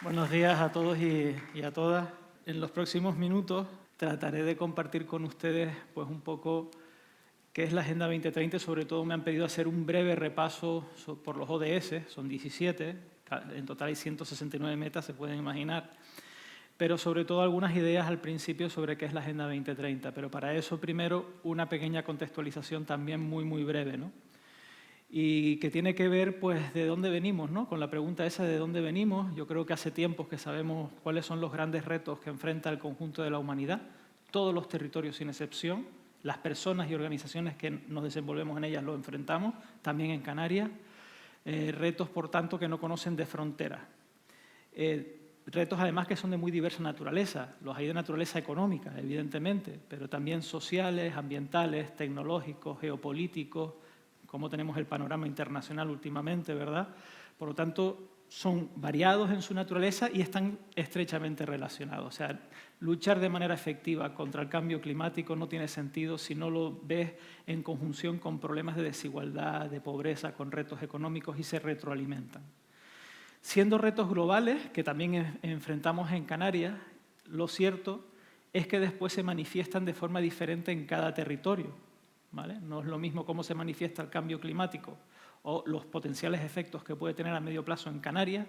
Buenos días a todos y a todas. En los próximos minutos trataré de compartir con ustedes pues, un poco qué es la Agenda 2030. Sobre todo me han pedido hacer un breve repaso por los ODS, son 17, en total hay 169 metas, se pueden imaginar, pero sobre todo algunas ideas al principio sobre qué es la Agenda 2030. Pero para eso primero una pequeña contextualización también muy breve, ¿no? Y que tiene que ver pues de dónde venimos, ¿no? Con la pregunta esa de dónde venimos. Yo creo que hace tiempos que sabemos cuáles son los grandes retos que enfrenta el conjunto de la humanidad, todos los territorios sin excepción, las personas y organizaciones que nos desenvolvemos en ellas lo enfrentamos, también en Canarias, retos por tanto que no conocen de fronteras. Retos además que son de muy diversa naturaleza, los hay de naturaleza económica, evidentemente, pero también sociales, ambientales, tecnológicos, geopolíticos, como tenemos el panorama internacional últimamente, ¿verdad? Por lo tanto, son variados en su naturaleza y están estrechamente relacionados. O sea, luchar de manera efectiva contra el cambio climático no tiene sentido si no lo ves en conjunción con problemas de desigualdad, de pobreza, con retos económicos y se retroalimentan. Siendo retos globales, que también enfrentamos en Canarias, lo cierto es que después se manifiestan de forma diferente en cada territorio, ¿vale? No es lo mismo cómo se manifiesta el cambio climático o los potenciales efectos que puede tener a medio plazo en Canarias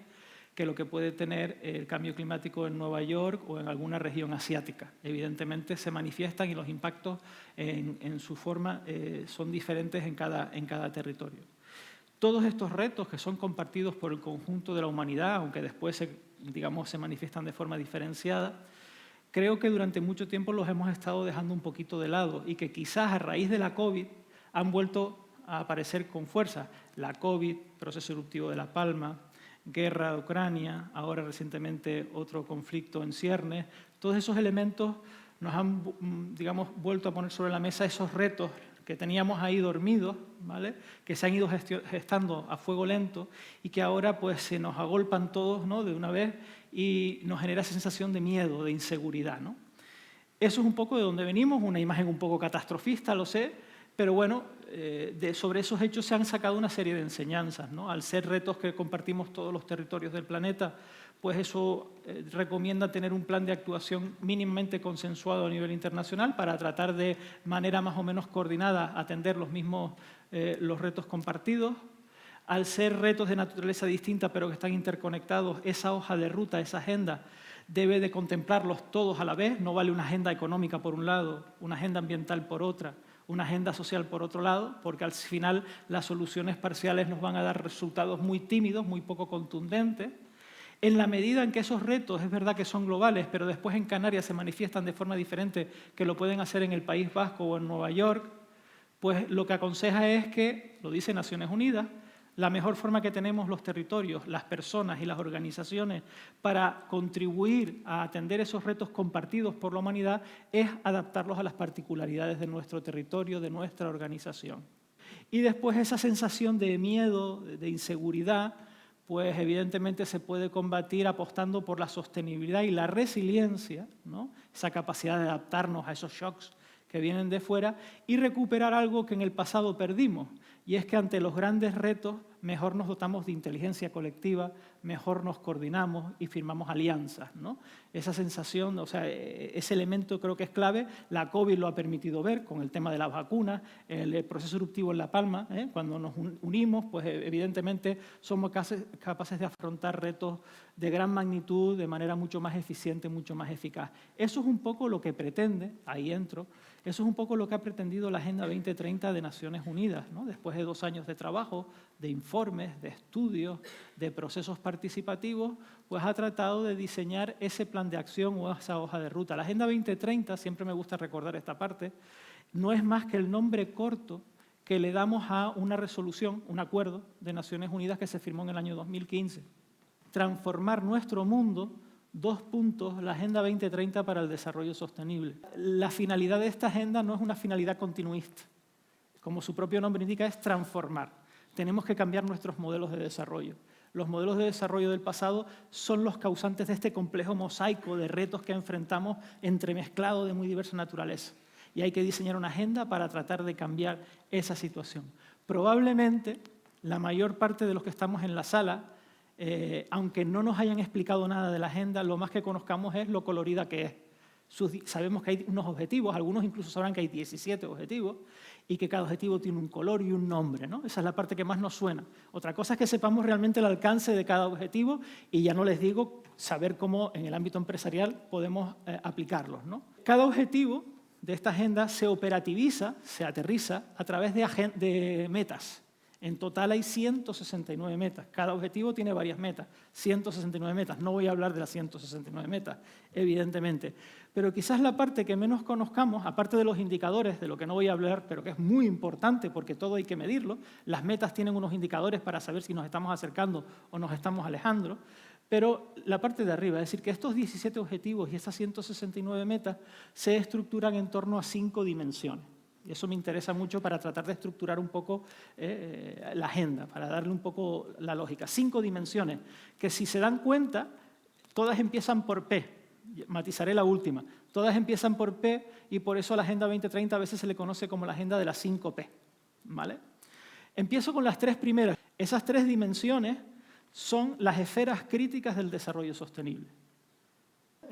que lo que puede tener el cambio climático en Nueva York o en alguna región asiática. Evidentemente se manifiestan y los impactos en su forma son diferentes en cada territorio. Todos estos retos que son compartidos por el conjunto de la humanidad, aunque después se manifiestan de forma diferenciada, creo que durante mucho tiempo los hemos estado dejando un poquito de lado y que quizás a raíz de la COVID han vuelto a aparecer con fuerza. La COVID, proceso eruptivo de La Palma, guerra de Ucrania, ahora recientemente otro conflicto en ciernes, todos esos elementos nos han, vuelto a poner sobre la mesa esos retos que teníamos ahí dormidos, ¿vale? Que se han ido gestando a fuego lento y que ahora pues, se nos agolpan todos, ¿no? De una vez y nos genera esa sensación de miedo, de inseguridad, ¿no? Eso es un poco de donde venimos, una imagen un poco catastrofista, lo sé, pero bueno, sobre esos hechos se han sacado una serie de enseñanzas, ¿no? Al ser retos que compartimos todos los territorios del planeta, pues eso recomienda tener un plan de actuación mínimamente consensuado a nivel internacional para tratar de manera más o menos coordinada atender los retos compartidos. Al ser retos de naturaleza distinta pero que están interconectados, esa hoja de ruta, esa agenda, debe de contemplarlos todos a la vez. No vale una agenda económica por un lado, una agenda ambiental por otra, una agenda social por otro lado, porque al final las soluciones parciales nos van a dar resultados muy tímidos, muy poco contundentes. En la medida en que esos retos es verdad que son globales, pero después en Canarias se manifiestan de forma diferente que lo pueden hacer en el País Vasco o en Nueva York, pues lo que aconseja es que, lo dice Naciones Unidas, la mejor forma que tenemos los territorios, las personas y las organizaciones para contribuir a atender esos retos compartidos por la humanidad es adaptarlos a las particularidades de nuestro territorio, de nuestra organización. Y después esa sensación de miedo, de inseguridad, pues evidentemente se puede combatir apostando por la sostenibilidad y la resiliencia, ¿no? Esa capacidad de adaptarnos a esos shocks que vienen de fuera y recuperar algo que en el pasado perdimos. Y es que ante los grandes retos mejor nos dotamos de inteligencia colectiva, mejor nos coordinamos y firmamos alianzas, ¿no? Esa sensación, o sea, ese elemento creo que es clave. La COVID lo ha permitido ver con el tema de las vacunas, el proceso eruptivo en La Palma, cuando nos unimos, pues evidentemente somos capaces de afrontar retos de gran magnitud de manera mucho más eficiente, mucho más eficaz. Eso es un poco lo que pretende, ahí entro, eso es un poco lo que ha pretendido la Agenda 2030 de Naciones Unidas, ¿no? Después de 2 años de trabajo, de informes, de estudios, de procesos participativos, pues ha tratado de diseñar ese plan de acción o esa hoja de ruta. La Agenda 2030, siempre me gusta recordar esta parte, no es más que el nombre corto que le damos a una resolución, un acuerdo de Naciones Unidas que se firmó en el año 2015. Transformar nuestro mundo, 2 puntos, la Agenda 2030 para el desarrollo sostenible. La finalidad de esta agenda no es una finalidad continuista. Como su propio nombre indica, es transformar. Tenemos que cambiar nuestros modelos de desarrollo. Los modelos de desarrollo del pasado son los causantes de este complejo mosaico de retos que enfrentamos entremezclados de muy diversa naturaleza. Y hay que diseñar una agenda para tratar de cambiar esa situación. Probablemente la mayor parte de los que estamos en la sala aunque no nos hayan explicado nada de la agenda, lo más que conozcamos es lo colorida que es. Sabemos que hay unos objetivos, algunos incluso sabrán que hay 17 objetivos y que cada objetivo tiene un color y un nombre, ¿no? Esa es la parte que más nos suena. Otra cosa es que sepamos realmente el alcance de cada objetivo y ya no les digo saber cómo en el ámbito empresarial podemos aplicarlos, ¿no? Cada objetivo de esta agenda se operativiza, se aterriza a través de metas. En total hay 169 metas. Cada objetivo tiene varias metas, 169 metas. No voy a hablar de las 169 metas, evidentemente. Pero quizás la parte que menos conozcamos, aparte de los indicadores, de lo que no voy a hablar, pero que es muy importante porque todo hay que medirlo, las metas tienen unos indicadores para saber si nos estamos acercando o nos estamos alejando, pero la parte de arriba, es decir, que estos 17 objetivos y estas 169 metas se estructuran en torno a 5 dimensiones. Y eso me interesa mucho para tratar de estructurar un poco la agenda, para darle un poco la lógica. 5 dimensiones, que si se dan cuenta, todas empiezan por P. Matizaré la última. Todas empiezan por P y por eso a la Agenda 2030 a veces se le conoce como la Agenda de las 5 P. ¿Vale? Empiezo con las 3 primeras. Esas 3 dimensiones son las esferas críticas del desarrollo sostenible.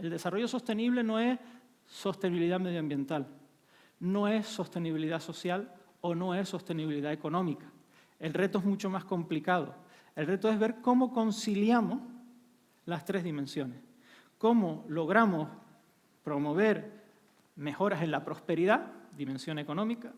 El desarrollo sostenible no es sostenibilidad medioambiental, no es sostenibilidad social o no es sostenibilidad económica. El reto es mucho más complicado. El reto es ver cómo conciliamos las 3 dimensiones, cómo logramos promover mejoras en la prosperidad, dimensión económica,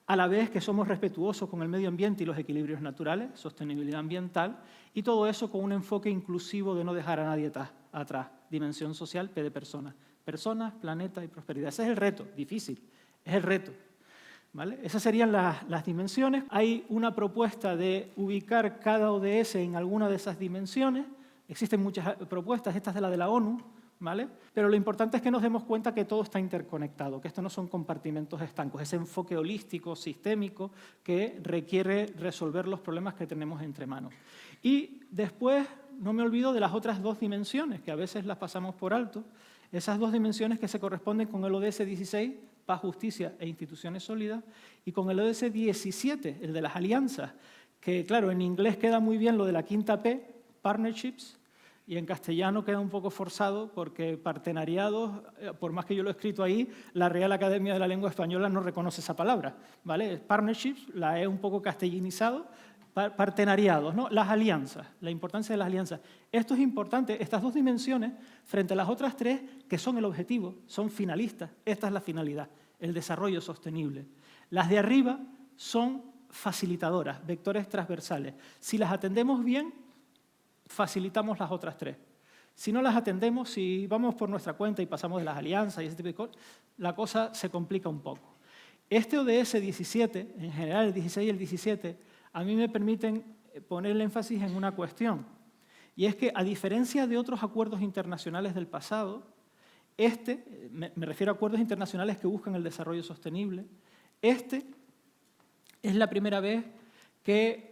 a la vez que somos respetuosos con el medio ambiente y los equilibrios naturales, sostenibilidad ambiental, y todo eso con un enfoque inclusivo de no dejar a nadie atrás, dimensión social, P de personas. Personas, planeta y prosperidad. Ese es el reto, difícil. Es el reto, ¿vale? Esas serían las dimensiones. Hay una propuesta de ubicar cada ODS en alguna de esas dimensiones. Existen muchas propuestas, esta es de la ONU, ¿vale? Pero lo importante es que nos demos cuenta que todo está interconectado, que esto no son compartimentos estancos, ese enfoque holístico, sistémico, que requiere resolver los problemas que tenemos entre manos. Y después no me olvido de las otras 2 dimensiones, que a veces las pasamos por alto, esas 2 dimensiones que se corresponden con el ODS 16, paz, justicia e instituciones sólidas, y con el ODS 17, el de las alianzas, que claro, en inglés queda muy bien lo de la quinta P, partnerships, y en castellano queda un poco forzado porque partenariados, por más que yo lo he escrito ahí, la Real Academia de la Lengua Española no reconoce esa palabra, ¿vale? Partnerships la he un poco castellanizado, partenariados, ¿no? Las alianzas, la importancia de las alianzas. Esto es importante, estas 2 dimensiones, frente a las otras 3, que son el objetivo, son finalistas, esta es la finalidad, el desarrollo sostenible. Las de arriba son facilitadoras, vectores transversales. Si las atendemos bien, facilitamos las otras 3. Si no las atendemos, si vamos por nuestra cuenta y pasamos de las alianzas y ese tipo de cosas, la cosa se complica un poco. Este ODS 17, en general el 16 y el 17, a mí me permiten poner el énfasis en una cuestión, y es que, a diferencia de otros acuerdos internacionales del pasado, me refiero a acuerdos internacionales que buscan el desarrollo sostenible, este es la primera vez que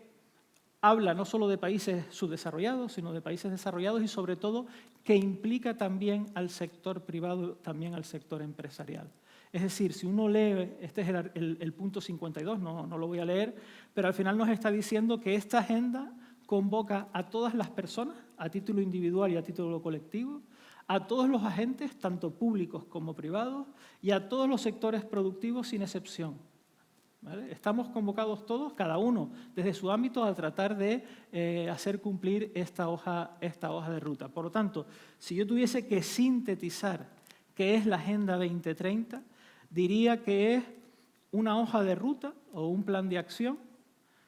habla no solo de países subdesarrollados, sino de países desarrollados y, sobre todo, que implica también al sector privado, también al sector empresarial. Es decir, si uno lee, este es el punto 52, no lo voy a leer, pero al final nos está diciendo que esta agenda convoca a todas las personas, a título individual y a título colectivo, a todos los agentes, tanto públicos como privados, y a todos los sectores productivos sin excepción. ¿Vale? Estamos convocados todos, cada uno desde su ámbito, a tratar de hacer cumplir esta hoja de ruta. Por lo tanto, si yo tuviese que sintetizar qué es la Agenda 2030, diría que es una hoja de ruta o un plan de acción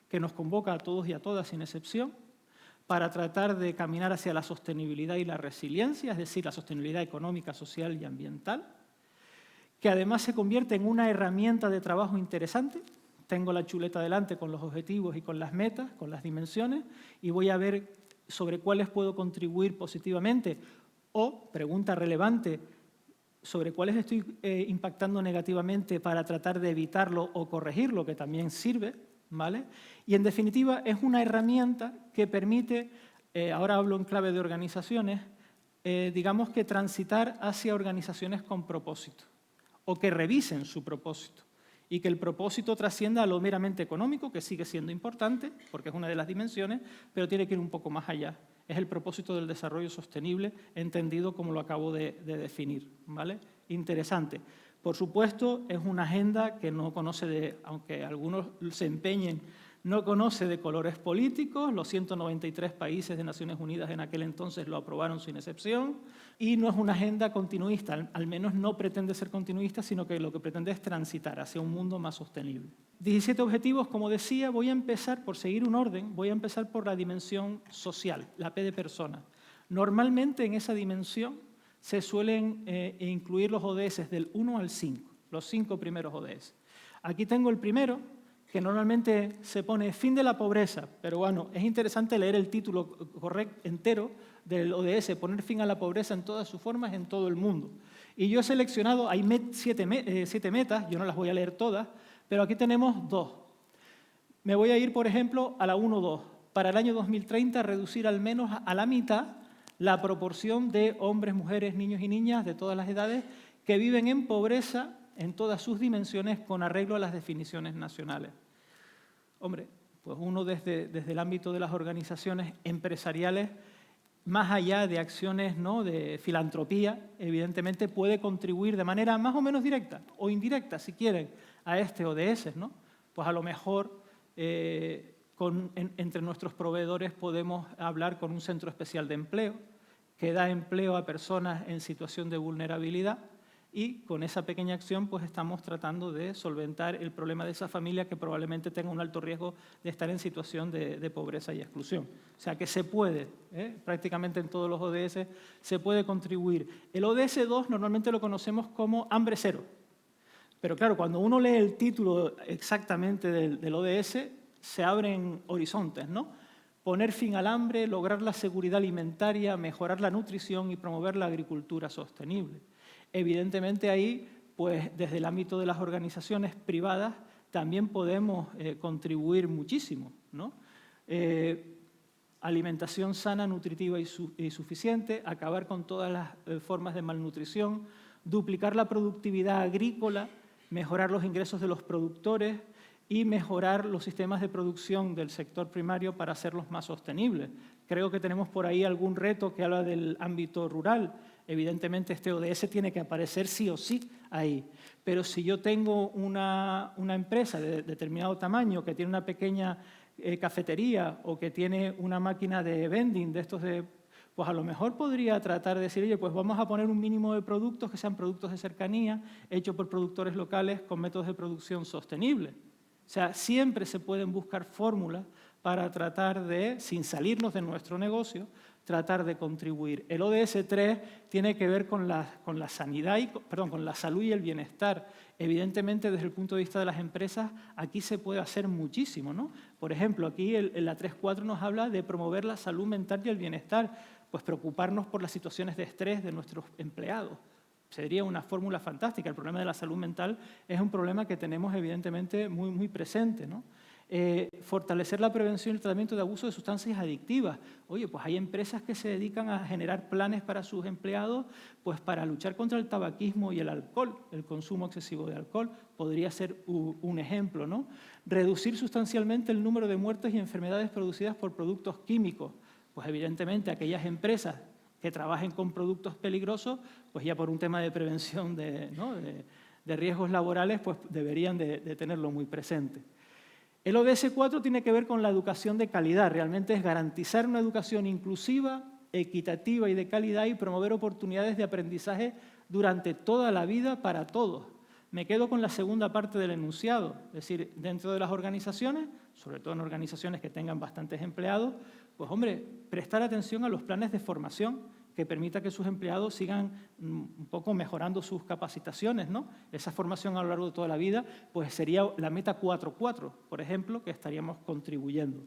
que nos convoca a todos y a todas sin excepción para tratar de caminar hacia la sostenibilidad y la resiliencia, es decir, la sostenibilidad económica, social y ambiental, que además se convierte en una herramienta de trabajo interesante. Tengo la chuleta delante con los objetivos y con las metas, con las dimensiones, y voy a ver sobre cuáles puedo contribuir positivamente o, pregunta relevante, sobre cuáles estoy impactando negativamente para tratar de evitarlo o corregirlo, que también sirve, ¿vale? Y en definitiva es una herramienta que permite, ahora hablo en clave de organizaciones, digamos que transitar hacia organizaciones con propósito, o que revisen su propósito y que el propósito trascienda a lo meramente económico, que sigue siendo importante, porque es una de las dimensiones, pero tiene que ir un poco más allá. Es el propósito del desarrollo sostenible, entendido como lo acabo de definir, ¿vale? Interesante. Por supuesto, es una agenda que no conoce aunque algunos se empeñen, no conoce de colores políticos. Los 193 países de Naciones Unidas en aquel entonces lo aprobaron sin excepción, y no es una agenda continuista, al menos no pretende ser continuista, sino que lo que pretende es transitar hacia un mundo más sostenible. 17 objetivos, como decía. Voy a empezar, por seguir un orden, voy a empezar por la dimensión social, la P de persona. Normalmente en esa dimensión se suelen incluir los ODS del 1 al 5, los 5 primeros ODS. Aquí tengo el primero, que normalmente se pone fin de la pobreza, pero bueno, es interesante leer el título entero del ODS, poner fin a la pobreza en todas sus formas en todo el mundo. Y yo he seleccionado, hay 7 metas, yo no las voy a leer todas, pero aquí tenemos 2. Me voy a ir, por ejemplo, a la 1.2. Para el año 2030, reducir al menos a la mitad la proporción de hombres, mujeres, niños y niñas de todas las edades que viven en pobreza en todas sus dimensiones con arreglo a las definiciones nacionales. Hombre, pues uno desde el ámbito de las organizaciones empresariales, más allá de acciones, ¿no?, de filantropía, evidentemente puede contribuir de manera más o menos directa o indirecta, si quieren, a este ODS, ¿no? Pues a lo mejor entre nuestros proveedores podemos hablar con un centro especial de empleo que da empleo a personas en situación de vulnerabilidad, y con esa pequeña acción pues estamos tratando de solventar el problema de esa familia que probablemente tenga un alto riesgo de estar en situación de pobreza y exclusión. O sea que se puede, prácticamente en todos los ODS se puede contribuir. El ODS 2 normalmente lo conocemos como hambre cero, pero claro, cuando uno lee el título exactamente del ODS se abren horizontes, ¿no? Poner fin al hambre, lograr la seguridad alimentaria, mejorar la nutrición y promover la agricultura sostenible. Evidentemente ahí, pues desde el ámbito de las organizaciones privadas también podemos contribuir muchísimo, ¿no? Alimentación sana, nutritiva y suficiente, acabar con todas las formas de malnutrición, duplicar la productividad agrícola, mejorar los ingresos de los productores y mejorar los sistemas de producción del sector primario para hacerlos más sostenibles. Creo que tenemos por ahí algún reto que habla del ámbito rural. Evidentemente este ODS tiene que aparecer sí o sí ahí. Pero si yo tengo una empresa de determinado tamaño que tiene una pequeña cafetería o que tiene una máquina de vending de estos pues a lo mejor podría tratar de decir, oye, pues vamos a poner un mínimo de productos que sean productos de cercanía, hechos por productores locales con métodos de producción sostenibles. O sea, siempre se pueden buscar fórmulas para tratar de, sin salirnos de nuestro negocio, tratar de contribuir. El ODS 3 tiene que ver con la sanidad con la salud y el bienestar. Evidentemente, desde el punto de vista de las empresas, aquí se puede hacer muchísimo, ¿no? Por ejemplo, aquí la 3.4 nos habla de promover la salud mental y el bienestar, pues preocuparnos por las situaciones de estrés de nuestros empleados. Sería una fórmula fantástica. El problema de la salud mental es un problema que tenemos evidentemente muy, muy presente, ¿no? Fortalecer la prevención y el tratamiento de abuso de sustancias adictivas. Oye, pues hay empresas que se dedican a generar planes para sus empleados, pues para luchar contra el tabaquismo y el alcohol, el consumo excesivo de alcohol, podría ser un ejemplo, ¿no? Reducir sustancialmente el número de muertes y enfermedades producidas por productos químicos. Pues evidentemente aquellas empresas que trabajen con productos peligrosos, pues ya por un tema de prevención de riesgos laborales, pues deberían de tenerlo muy presente. El ODS 4 tiene que ver con la educación de calidad. Realmente es garantizar una educación inclusiva, equitativa y de calidad y promover oportunidades de aprendizaje durante toda la vida para todos. Me quedo con la segunda parte del enunciado, es decir, dentro de las organizaciones, sobre todo en organizaciones que tengan bastantes empleados, pues hombre, prestar atención a los planes de formación que permita que sus empleados sigan un poco mejorando sus capacitaciones, ¿no? Esa formación a lo largo de toda la vida, pues sería la meta 4.4, por ejemplo, que estaríamos contribuyendo.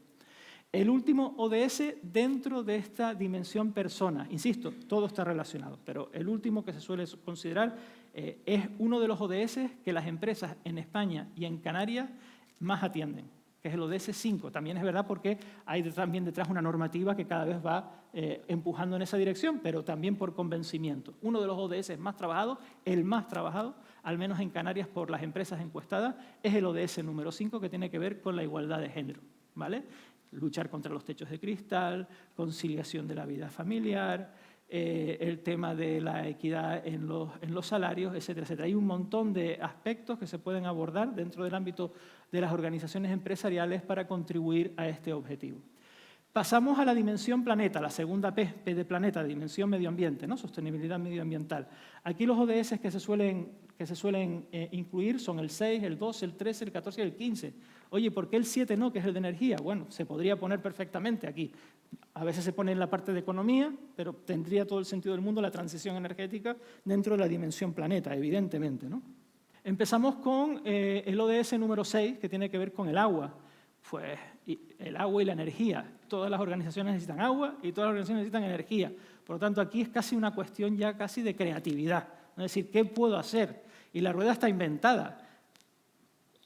El último ODS dentro de esta dimensión persona, insisto, todo está relacionado, pero el último que se suele considerar es uno de los ODS que las empresas en España y en Canarias más atienden, que es el ODS 5. También es verdad porque hay también detrás una normativa que cada vez va empujando en esa dirección, pero también por convencimiento. Uno de los ODS más trabajados, el más trabajado al menos en Canarias por las empresas encuestadas, es el ODS número 5, que tiene que ver con la igualdad de género, ¿vale? Luchar contra los techos de cristal, conciliación de la vida familiar, el tema de la equidad en los salarios, etcétera, etcétera. Hay un montón de aspectos que se pueden abordar dentro del ámbito de las organizaciones empresariales para contribuir a este objetivo. Pasamos a la dimensión planeta, la segunda P de planeta, dimensión medio ambiente, ¿no? Sostenibilidad medioambiental. Aquí los ODS que se suelen incluir son el 6, el 12, el 13, el 14 y el 15. Oye, ¿por qué el 7 no, que es el de energía? Bueno, se podría poner perfectamente aquí. A veces se pone en la parte de economía, pero tendría todo el sentido del mundo la transición energética dentro de la dimensión planeta, evidentemente, ¿no? Empezamos con el ODS número 6, que tiene que ver con el agua. Pues el agua y la energía. Todas las organizaciones necesitan agua y todas las organizaciones necesitan energía. Por lo tanto, aquí es casi una cuestión ya casi de creatividad. Es decir, ¿qué puedo hacer? Y la rueda está inventada.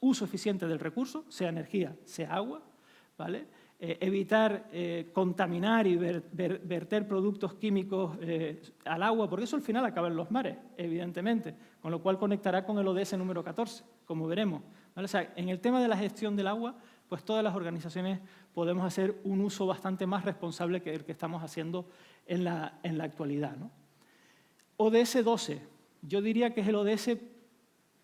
Uso eficiente del recurso, sea energía, sea agua, ¿vale? Evitar contaminar y verter productos químicos al agua, porque eso al final acaba en los mares, evidentemente, con lo cual conectará con el ODS número 14, como veremos, ¿vale? O sea, en el tema de la gestión del agua, pues todas las organizaciones podemos hacer un uso bastante más responsable que el que estamos haciendo en la actualidad, ¿no? ODS 12, yo diría que es el ODS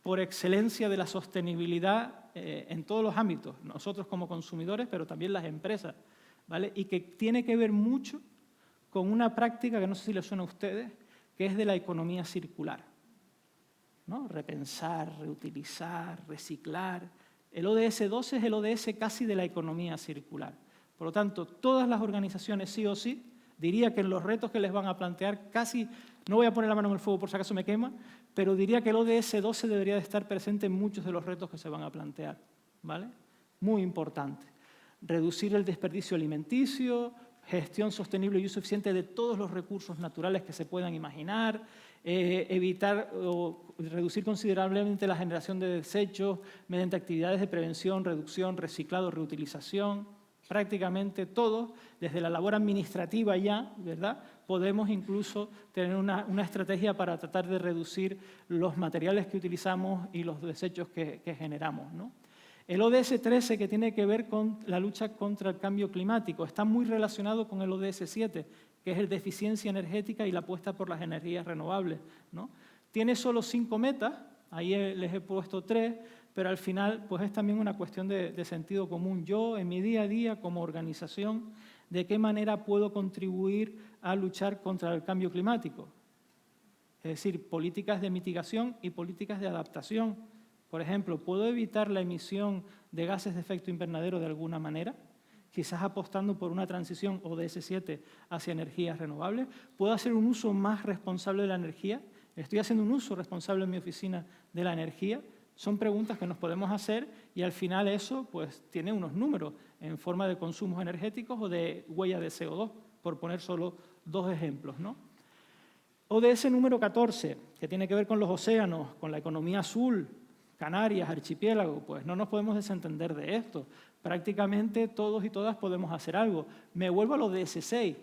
por excelencia de la sostenibilidad en todos los ámbitos, nosotros como consumidores, pero también las empresas, ¿vale? Y que tiene que ver mucho con una práctica que no sé si les suena a ustedes, que es de la economía circular, ¿no? Repensar, reutilizar, reciclar. El ODS 12 es el ODS casi de la economía circular. Por lo tanto, todas las organizaciones sí o sí, diría que en los retos que les van a plantear casi, no voy a poner la mano en el fuego por si acaso me quema, pero diría que el ODS 12 debería de estar presente en muchos de los retos que se van a plantear, ¿vale? Muy importante. Reducir el desperdicio alimenticio, gestión sostenible y uso eficiente de todos los recursos naturales que se puedan imaginar, evitar o reducir considerablemente la generación de desechos mediante actividades de prevención, reducción, reciclado, reutilización. Prácticamente todos, desde la labor administrativa ya, ¿verdad?, podemos incluso tener una estrategia para tratar de reducir los materiales que utilizamos y los desechos que generamos, ¿no? El ODS 13, que tiene que ver con la lucha contra el cambio climático, está muy relacionado con el ODS 7, que es el de eficiencia energética y la apuesta por las energías renovables, ¿no? Tiene solo 5 metas, ahí les he puesto 3, pero al final pues es también una cuestión de sentido común. Yo, en mi día a día como organización, ¿de qué manera puedo contribuir a luchar contra el cambio climático? Es decir, políticas de mitigación y políticas de adaptación. Por ejemplo, ¿puedo evitar la emisión de gases de efecto invernadero de alguna manera? Quizás apostando por una transición ODS 7 hacia energías renovables. ¿Puedo hacer un uso más responsable de la energía? ¿Estoy haciendo un uso responsable en mi oficina de la energía? Son preguntas que nos podemos hacer y al final eso pues, tiene unos números en forma de consumos energéticos o de huella de CO2, por poner solo 2 ejemplos, ¿no? ODS número 14, que tiene que ver con los océanos, con la economía azul, Canarias, archipiélago, pues no nos podemos desentender de esto. Prácticamente todos y todas podemos hacer algo. Me vuelvo a los ODS 6.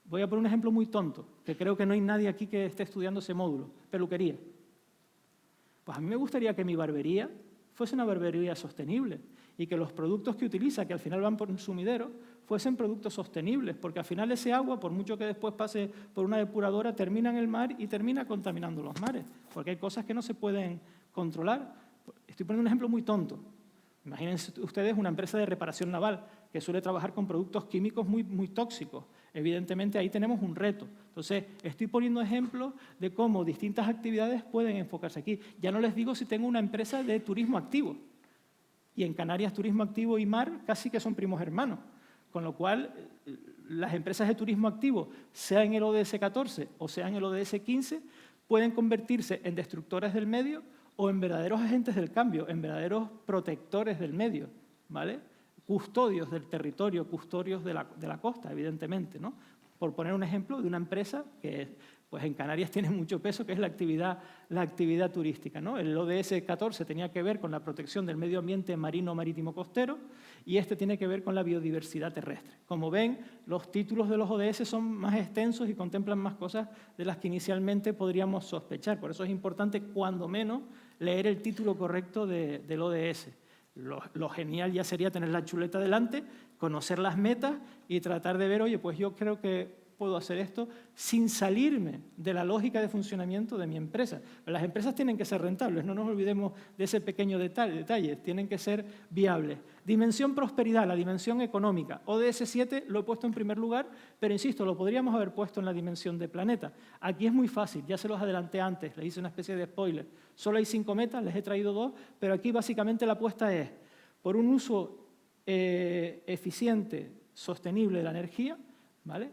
Voy a poner un ejemplo muy tonto, que creo que no hay nadie aquí que esté estudiando ese módulo. Peluquería. Pues a mí me gustaría que mi barbería fuese una barbería sostenible y que los productos que utiliza, que al final van por un sumidero, fuesen productos sostenibles, porque al final ese agua, por mucho que después pase por una depuradora, termina en el mar y termina contaminando los mares, porque hay cosas que no se pueden controlar. Estoy poniendo un ejemplo muy tonto. Imagínense ustedes una empresa de reparación naval que suele trabajar con productos químicos muy tóxicos. Evidentemente ahí tenemos un reto. Entonces, estoy poniendo ejemplos de cómo distintas actividades pueden enfocarse aquí. Ya no les digo si tengo una empresa de turismo activo. Y en Canarias, turismo activo y mar casi que son primos hermanos. Con lo cual, las empresas de turismo activo, sea en el ODS 14 o sea en el ODS 15, pueden convertirse en destructores del medio o en verdaderos agentes del cambio, en verdaderos protectores del medio, ¿vale? Custodios del territorio, custodios de la costa, evidentemente, ¿no? por poner un ejemplo de una empresa que pues en Canarias tiene mucho peso, que es la actividad turística, ¿no? El ODS 14 tenía que ver con la protección del medio ambiente marino, marítimo, costero, y este tiene que ver con la biodiversidad terrestre. Como ven, los títulos de los ODS son más extensos y contemplan más cosas de las que inicialmente podríamos sospechar. Por eso es importante, cuando menos, leer el título correcto del ODS. Lo genial ya sería tener la chuleta delante, conocer las metas y tratar de ver, oye, pues yo creo que puedo hacer esto sin salirme de la lógica de funcionamiento de mi empresa. Las empresas tienen que ser rentables, no nos olvidemos de ese pequeño detalle, tienen que ser viables. Dimensión prosperidad, la dimensión económica. ODS 7 lo he puesto en primer lugar, pero insisto, lo podríamos haber puesto en la dimensión de planeta. Aquí es muy fácil, ya se los adelanté antes, les hice una especie de spoiler. Solo hay 5 metas, les he traído 2, pero aquí básicamente la apuesta es por un uso eficiente, sostenible de la energía, ¿vale?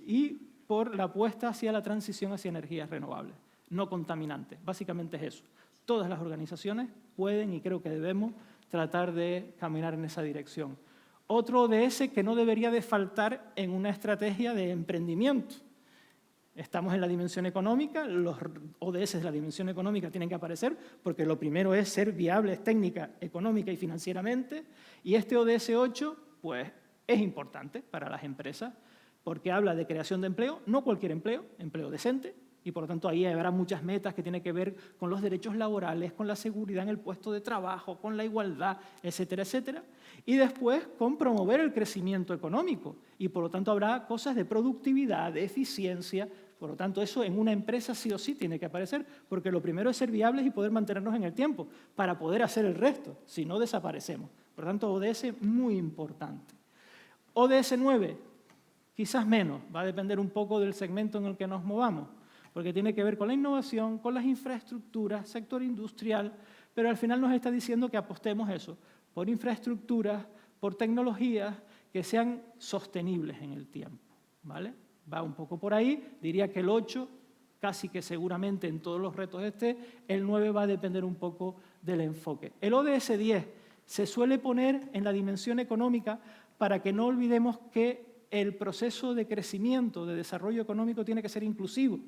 Y por la apuesta hacia la transición hacia energías renovables, no contaminantes. Básicamente es eso. Todas las organizaciones pueden y creo que debemos tratar de caminar en esa dirección. Otro ODS que no debería de faltar en una estrategia de emprendimiento. Estamos en la dimensión económica, los ODS de la dimensión económica tienen que aparecer porque lo primero es ser viables técnica, económica y financieramente, y este ODS 8 pues, es importante para las empresas porque habla de creación de empleo, no cualquier empleo, empleo decente, y por lo tanto ahí habrá muchas metas que tienen que ver con los derechos laborales, con la seguridad en el puesto de trabajo, con la igualdad, etcétera, etcétera. Y después con promover el crecimiento económico, y por lo tanto habrá cosas de productividad, de eficiencia. Por lo tanto, eso en una empresa sí o sí tiene que aparecer, porque lo primero es ser viables y poder mantenernos en el tiempo, para poder hacer el resto, si no desaparecemos. Por lo tanto, ODS muy importante. ODS 9. Quizás menos, va a depender un poco del segmento en el que nos movamos, porque tiene que ver con la innovación, con las infraestructuras, sector industrial, pero al final nos está diciendo que apostemos eso, por infraestructuras, por tecnologías que sean sostenibles en el tiempo, ¿vale? Va un poco por ahí, diría que el 8, casi que seguramente en todos los retos el 9 va a depender un poco del enfoque. El ODS 10 se suele poner en la dimensión económica para que no olvidemos que el proceso de crecimiento, de desarrollo económico tiene que ser inclusivo,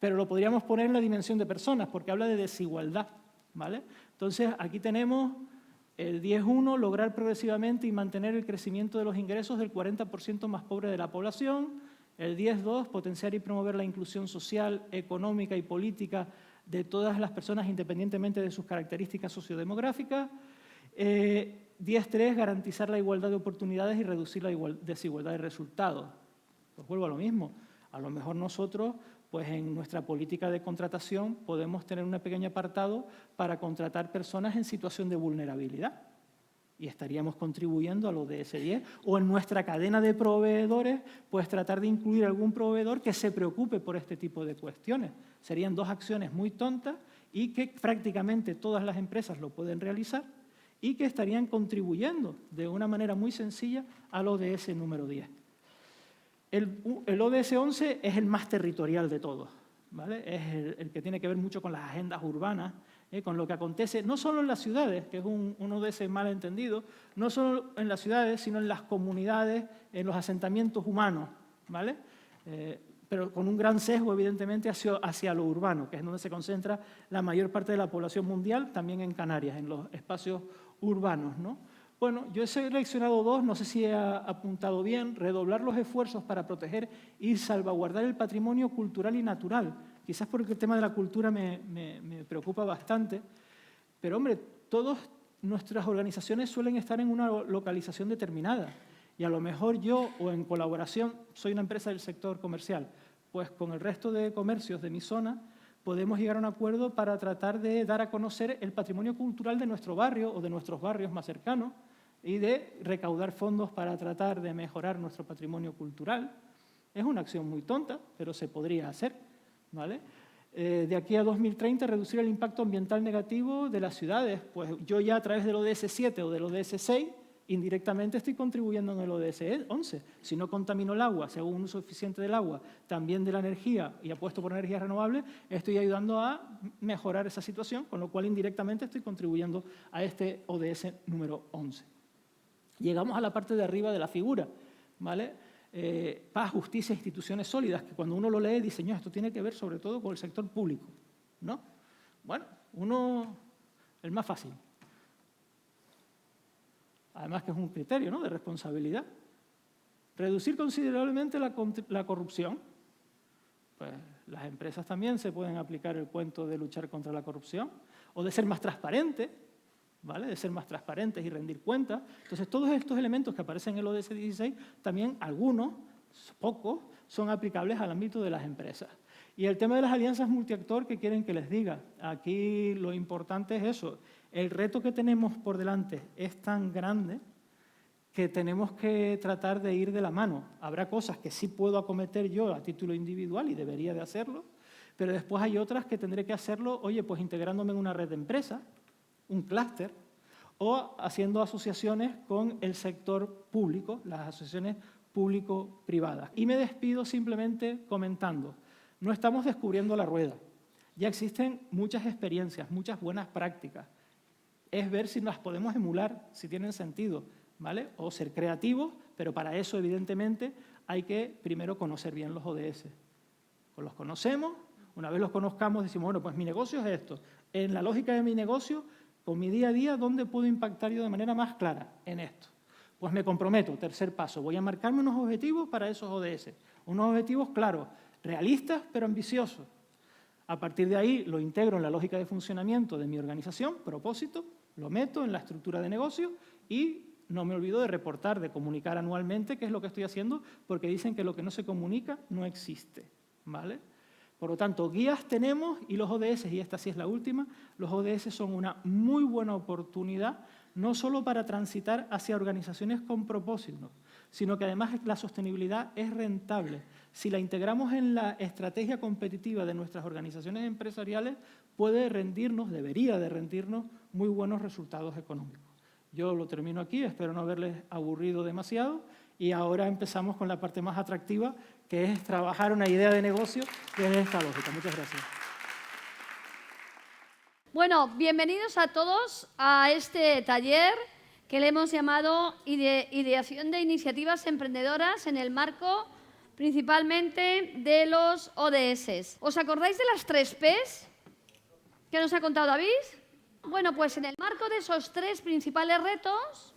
pero lo podríamos poner en la dimensión de personas porque habla de desigualdad, ¿vale? Entonces, aquí tenemos el 10.1, lograr progresivamente y mantener el crecimiento de los ingresos del 40% más pobre de la población. El 10.2, potenciar y promover la inclusión social, económica y política de todas las personas independientemente de sus características sociodemográficas. 10.3, garantizar la igualdad de oportunidades y reducir la desigualdad de resultados. Pues vuelvo a lo mismo. A lo mejor nosotros, pues en nuestra política de contratación, podemos tener un pequeño apartado para contratar personas en situación de vulnerabilidad. Y estaríamos contribuyendo a lo de ese 10. O en nuestra cadena de proveedores, pues tratar de incluir algún proveedor que se preocupe por este tipo de cuestiones. Serían 2 acciones muy tontas y que prácticamente todas las empresas lo pueden realizar y que estarían contribuyendo de una manera muy sencilla al ODS número 10. El ODS 11 es el más territorial de todos, ¿vale? Es el que tiene que ver mucho con las agendas urbanas, con lo que acontece no solo en las ciudades, que es un ODS mal entendido, no solo en las ciudades, sino en las comunidades, en los asentamientos humanos, ¿vale? Pero con un gran sesgo, evidentemente, hacia lo urbano, que es donde se concentra la mayor parte de la población mundial, también en Canarias, en los espacios urbanos, ¿no? Bueno, yo he seleccionado 2, no sé si he apuntado bien: redoblar los esfuerzos para proteger y salvaguardar el patrimonio cultural y natural. Quizás porque el tema de la cultura me preocupa bastante, pero hombre, todas nuestras organizaciones suelen estar en una localización determinada. Y a lo mejor yo, o en colaboración, soy una empresa del sector comercial, pues con el resto de comercios de mi zona podemos llegar a un acuerdo para tratar de dar a conocer el patrimonio cultural de nuestro barrio o de nuestros barrios más cercanos y de recaudar fondos para tratar de mejorar nuestro patrimonio cultural. Es una acción muy tonta, pero se podría hacer, ¿vale? De aquí a 2030, reducir el impacto ambiental negativo de las ciudades. Pues yo ya a través del ODS 7 o del ODS 6 indirectamente estoy contribuyendo en el ODS 11. Si no contamino el agua, si hago un uso eficiente del agua, también de la energía y apuesto por energías renovables, estoy ayudando a mejorar esa situación, con lo cual indirectamente estoy contribuyendo a este ODS número 11. Llegamos a la parte de arriba de la figura, ¿vale? paz, justicia, instituciones sólidas, que cuando uno lo lee dice, no, esto tiene que ver sobre todo con el sector público, ¿no? Bueno, el más fácil. Además que es un criterio, ¿no?, de responsabilidad. Reducir considerablemente la corrupción. Pues las empresas también se pueden aplicar el cuento de luchar contra la corrupción o de ser más transparentes, ¿vale?, de ser más transparentes y rendir cuentas. Entonces, todos estos elementos que aparecen en el ODS 16, también algunos, pocos, son aplicables al ámbito de las empresas. Y el tema de las alianzas multiactor, ¿qué quieren que les diga? Aquí lo importante es eso. El reto que tenemos por delante es tan grande que tenemos que tratar de ir de la mano. Habrá cosas que sí puedo acometer yo a título individual y debería de hacerlo, pero después hay otras que tendré que hacerlo, oye, pues integrándome en una red de empresas, un clúster, o haciendo asociaciones con el sector público, las asociaciones público-privadas. Y me despido simplemente comentando, no estamos descubriendo la rueda, ya existen muchas experiencias, muchas buenas prácticas. Es ver si las podemos emular, si tienen sentido, ¿vale? O ser creativos, pero para eso, evidentemente, hay que primero conocer bien los ODS. Pues los conocemos, una vez los conozcamos, decimos, bueno, pues mi negocio es esto. En la lógica de mi negocio, con mi día a día, ¿dónde puedo impactar yo de manera más clara? En esto. Pues me comprometo, tercer paso, voy a marcarme unos objetivos para esos ODS. Unos objetivos claros, realistas, pero ambiciosos. A partir de ahí lo integro en la lógica de funcionamiento de mi organización, propósito, lo meto en la estructura de negocio y no me olvido de reportar, de comunicar anualmente qué es lo que estoy haciendo, porque dicen que lo que no se comunica no existe, ¿vale? Por lo tanto, guías tenemos y los ODS, y esta sí es la última, los ODS son una muy buena oportunidad no solo para transitar hacia organizaciones con propósito, sino que además la sostenibilidad es rentable. Si la integramos en la estrategia competitiva de nuestras organizaciones empresariales, puede rendirnos, debería de rendirnos, muy buenos resultados económicos. Yo lo termino aquí, espero no haberles aburrido demasiado y ahora empezamos con la parte más atractiva, que es trabajar una idea de negocio desde esta lógica. Muchas gracias. Bueno, bienvenidos a todos a este taller que le hemos llamado Ideación de Iniciativas Emprendedoras en el marco principalmente de los ODS. ¿Os acordáis de las 3 P's que nos ha contado David? Bueno, pues en el marco de esos 3 principales retos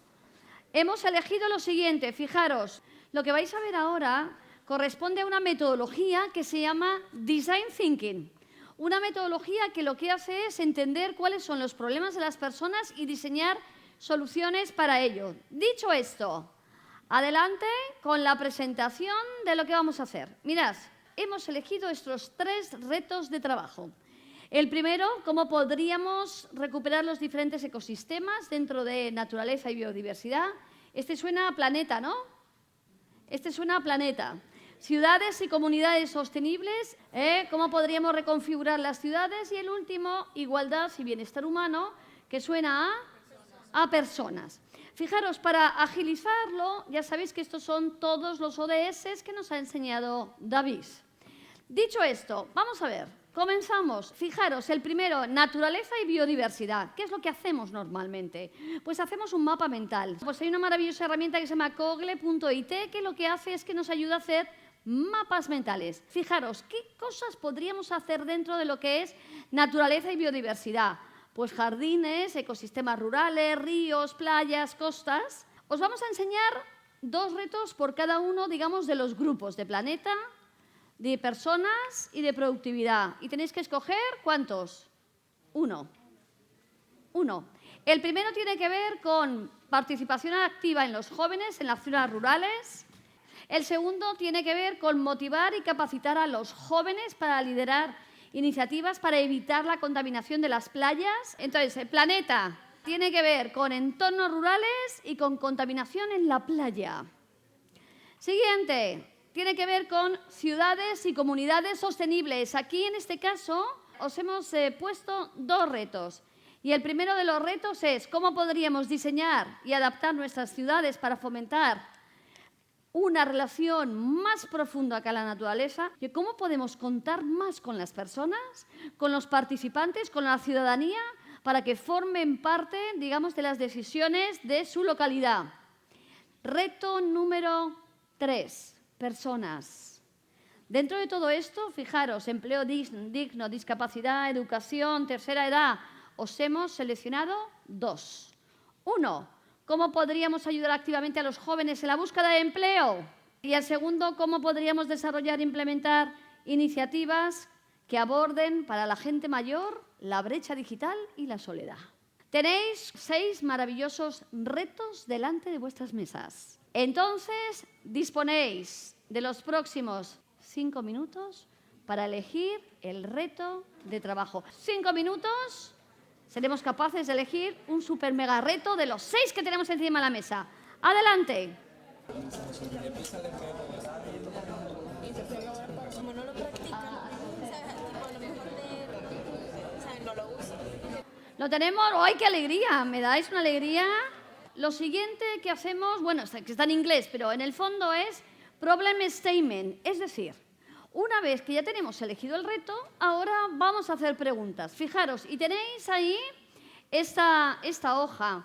hemos elegido lo siguiente. Fijaros, lo que vais a ver ahora corresponde a una metodología que se llama Design Thinking. Una metodología que lo que hace es entender cuáles son los problemas de las personas y diseñar soluciones para ello. Dicho esto, adelante con la presentación de lo que vamos a hacer. Mirad, hemos elegido estos 3 retos de trabajo. El primero, cómo podríamos recuperar los diferentes ecosistemas dentro de naturaleza y biodiversidad. Este suena a planeta, ¿no? Este suena a planeta. Ciudades y comunidades sostenibles, cómo podríamos reconfigurar las ciudades. Y el último, igualdad y bienestar humano, que suena a personas. Fijaros, para agilizarlo, ya sabéis que estos son todos los ODS que nos ha enseñado David. Dicho esto, vamos a ver. Comenzamos. Fijaros, el primero, naturaleza y biodiversidad. ¿Qué es lo que hacemos normalmente? Pues hacemos un mapa mental. Pues hay una maravillosa herramienta que se llama Cogle.it que lo que hace es que nos ayuda a hacer mapas mentales. Fijaros, ¿qué cosas podríamos hacer dentro de lo que es naturaleza y biodiversidad? Pues jardines, ecosistemas rurales, ríos, playas, costas. Os vamos a enseñar 2 retos por cada uno, digamos, de los grupos de planeta, de personas y de productividad. Y tenéis que escoger, ¿cuántos? 1. El primero tiene que ver con participación activa en los jóvenes en las zonas rurales. El segundo tiene que ver con motivar y capacitar a los jóvenes para liderar iniciativas para evitar la contaminación de las playas. Entonces, el planeta tiene que ver con entornos rurales y con contaminación en la playa. Siguiente. Tiene que ver con ciudades y comunidades sostenibles. Aquí, en este caso, os hemos puesto 2 retos. Y el primero de los retos es cómo podríamos diseñar y adaptar nuestras ciudades para fomentar una relación más profunda con la naturaleza y cómo podemos contar más con las personas, con los participantes, con la ciudadanía, para que formen parte, digamos, de las decisiones de su localidad. Reto número 3. personas. Dentro de todo esto, fijaros, empleo digno, discapacidad, educación, tercera edad, os hemos seleccionado 2. 1, ¿cómo podríamos ayudar activamente a los jóvenes en la búsqueda de empleo? Y el segundo, ¿cómo podríamos desarrollar e implementar iniciativas que aborden para la gente mayor la brecha digital y la soledad? Tenéis 6 maravillosos retos delante de vuestras mesas. Entonces, disponéis de los próximos 5 minutos para elegir el reto de trabajo. 5 minutos, seremos capaces de elegir un super mega reto de los 6 que tenemos encima de la mesa. ¡Adelante! Como no lo practican, o sea, tipo, a lo mejor no lo usan. Lo tenemos. ¡Ay, qué alegría! Me dais una alegría. Lo siguiente que hacemos, bueno, que está en inglés, pero en el fondo es problem statement. Es decir, una vez que ya tenemos elegido el reto, ahora vamos a hacer preguntas. Fijaros, y tenéis ahí esta hoja.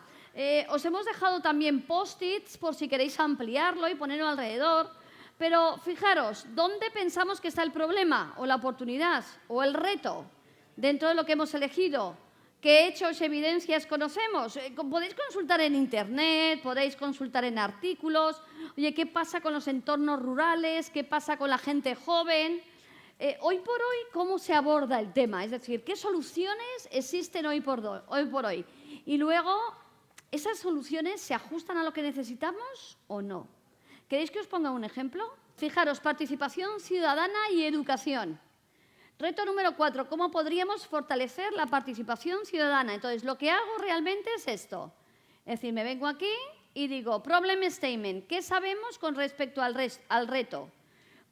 Os hemos dejado también post-its por si queréis ampliarlo y ponerlo alrededor. Pero fijaros, ¿dónde pensamos que está el problema o la oportunidad o el reto dentro de lo que hemos elegido? ¿Qué hechos y evidencias conocemos? Podéis consultar en Internet, podéis consultar en artículos. Oye, ¿qué pasa con los entornos rurales? ¿Qué pasa con la gente joven? Hoy por hoy, ¿cómo se aborda el tema? Es decir, ¿qué soluciones existen hoy por hoy? Y luego, ¿esas soluciones se ajustan a lo que necesitamos o no? ¿Queréis que os ponga un ejemplo? Fijaros, participación ciudadana y educación. Reto número 4, ¿cómo podríamos fortalecer la participación ciudadana? Entonces, lo que hago realmente es esto. Es decir, me vengo aquí y digo, problem statement, ¿qué sabemos con respecto al reto?